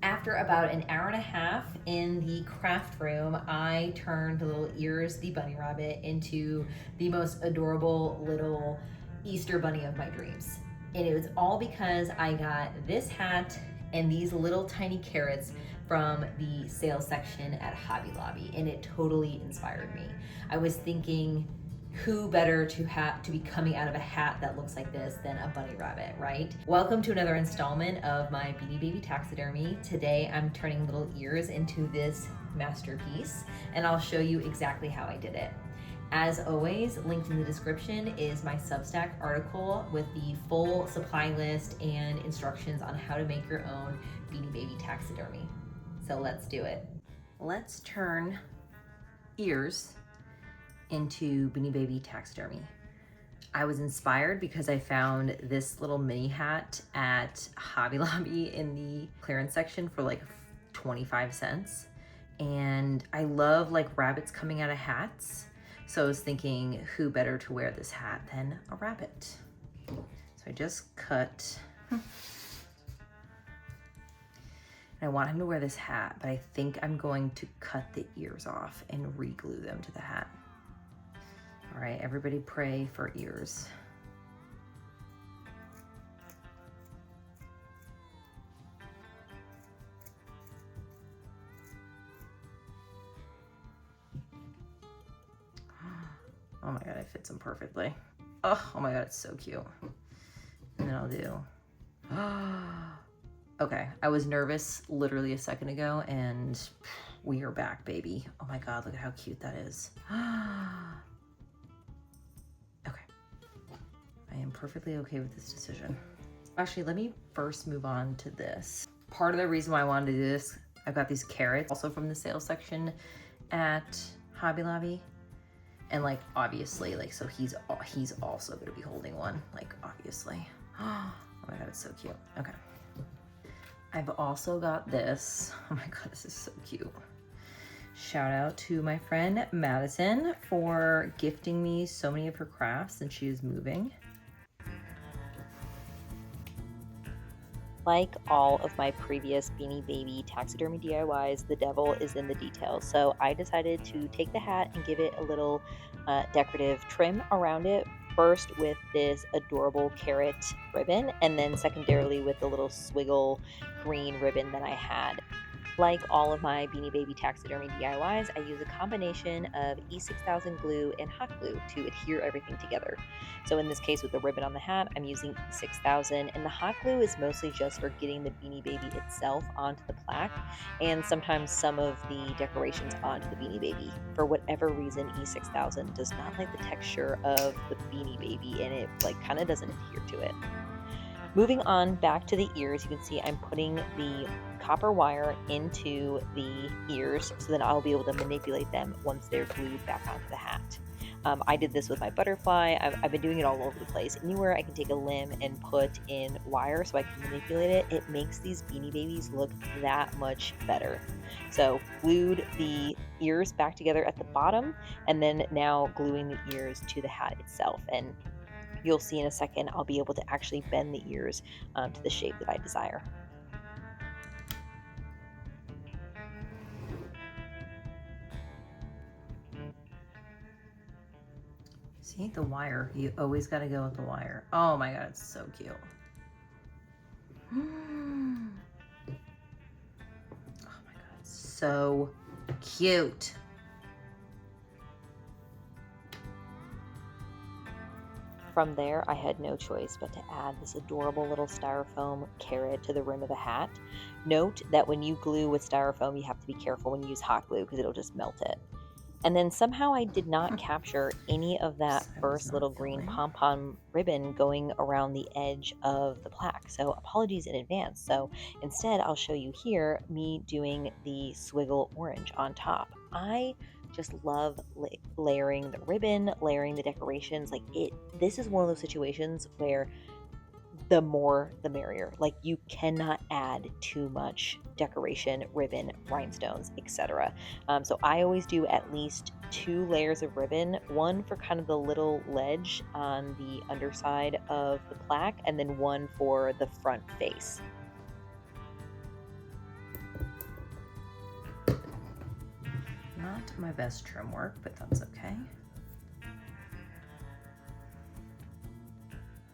After about an hour and a half in the craft room, I turned little Ears the bunny rabbit into the most adorable little Easter bunny of my dreams. And it was all because I got this hat and these little tiny carrots from the sales section at Hobby Lobby, and it totally inspired me. I was thinking, who better to be coming out of a hat that looks like this than a bunny rabbit, right? Welcome to another installment of my Beanie Baby taxidermy. Today I'm turning little Ears into this masterpiece, and I'll show you exactly how I did it. As always, linked in the description is my Substack article with the full supply list and instructions on how to make your own Beanie Baby taxidermy. So let's do it. Let's turn Ears into Beanie Baby taxidermy. I was inspired because I found this little mini hat at Hobby Lobby in the clearance section for like 25 cents. And I love like rabbits coming out of hats. So I was thinking, who better to wear this hat than a rabbit? So I just cut. I want him to wear this hat, but I think I'm going to cut the ears off and re-glue them to the hat. All right, everybody pray for Ears. Oh my God, it fits him perfectly. Oh my God, it's so cute. And then I'll do, okay, I was nervous literally a second ago and we are back, baby. Oh my God, look at how cute that is. I am perfectly okay with this decision. Actually, let me first move on to this. Part of the reason why I wanted to do this, I got these carrots also from the sales section at Hobby Lobby. And like, obviously, like, so he's also gonna be holding one, like, obviously. Oh my God, it's so cute. Okay. I've also got this. Oh my God, this is so cute. Shout out to my friend Madison for gifting me so many of her crafts and she is moving. Like all of my previous Beanie Baby taxidermy DIYs, the devil is in the details. So I decided to take the hat and give it a little decorative trim around it. First with this adorable carrot ribbon, and then secondarily with the little swiggle green ribbon that I had. Like all of my Beanie Baby taxidermy DIYs, I use a combination of E6000 glue and hot glue to adhere everything together. So in this case with the ribbon on the hat, I'm using E6000, and the hot glue is mostly just for getting the Beanie Baby itself onto the plaque and sometimes some of the decorations onto the Beanie Baby. For whatever reason, E6000 does not like the texture of the Beanie Baby and it like kind of doesn't adhere to it. Moving on back to the ears, you can see I'm putting the copper wire into the ears so that I'll be able to manipulate them once they're glued back onto the hat. I did this with my butterfly. I've been doing it all over the place. Anywhere I can take a limb and put in wire so I can manipulate it, it makes these Beanie Babies look that much better. So glued the ears back together at the bottom and then now gluing the ears to the hat itself. And you'll see in a second, I'll be able to actually bend the ears to the shape that I desire. See, the wire, you always got to go with the wire. Oh my God, it's so cute. Oh my God, it's so cute. From there, I had no choice but to add this adorable little styrofoam carrot to the rim of the hat. Note that when you glue with styrofoam, you have to be careful when you use hot glue because it'll just melt it. And then somehow I did not capture any of that first little green pom-pom ribbon going around the edge of the plaque. So apologies in advance. So instead, I'll show you here me doing the swiggle orange on top. I just love layering the ribbon, layering the decorations. This is one of those situations where the more the merrier. Like, you cannot add too much decoration, ribbon, rhinestones, etc. So I always do at least 2 layers of ribbon, one for kind of the little ledge on the underside of the plaque, and then one for the front face. Not my best trim work, but that's okay.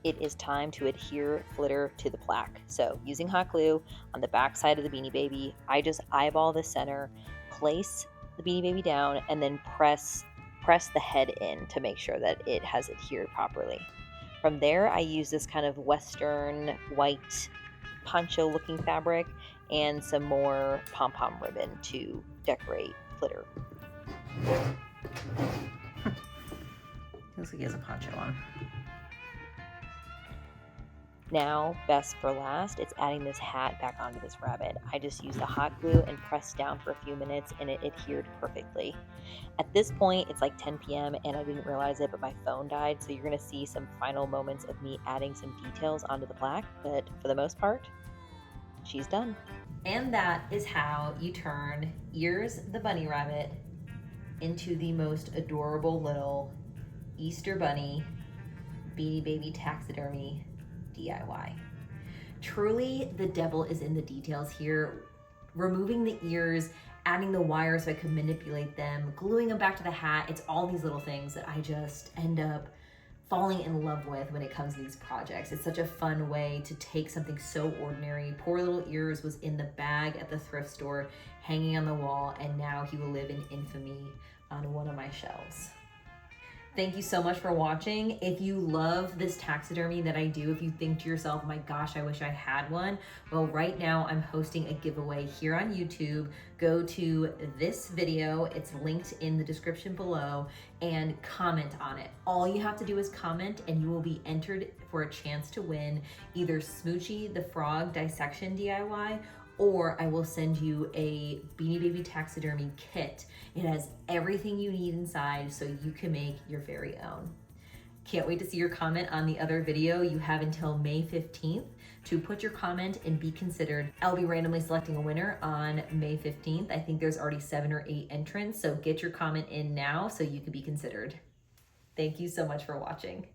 It is time to adhere flitter to the plaque. So using hot glue on the back side of the Beanie Baby, I just eyeball the center, place the Beanie Baby down, and then press the head in to make sure that it has adhered properly. From there, I use this kind of Western white poncho looking fabric and some more pom-pom ribbon to decorate flitter. Looks like he has a poncho on. Now, best for last, it's adding this hat back onto this rabbit. I just used the hot glue and pressed down for a few minutes and it adhered perfectly. At this point, it's like 10 p.m. and I didn't realize it, but my phone died. So you're going to see some final moments of me adding some details onto the plaque. But for the most part, she's done. And that is how you turn Ears the bunny rabbit into the most adorable little Easter bunny Beanie Baby taxidermy DIY. Truly, the devil is in the details here. Removing the ears, adding the wire so I could manipulate them, gluing them back to the hat. It's all these little things that I just end up falling in love with when it comes to these projects. It's such a fun way to take something so ordinary. Poor little Ears was in the bag at the thrift store, hanging on the wall, and now he will live in infamy on one of my shelves. Thank you so much for watching. If you love this taxidermy that I do, if you think to yourself, oh my gosh, I wish I had one, well, right now I'm hosting a giveaway here on YouTube. Go to this video, it's linked in the description below, and comment on it. All you have to do is comment and you will be entered for a chance to win either Smoochie the Frog Dissection DIY, or I will send you a Beanie Baby taxidermy kit. It has everything you need inside so you can make your very own. Can't wait to see your comment on the other video. You have until May 15th to put your comment and be considered. I'll be randomly selecting a winner on May 15th. I think there's already 7 or 8 entrants, so get your comment in now so you can be considered. Thank you so much for watching.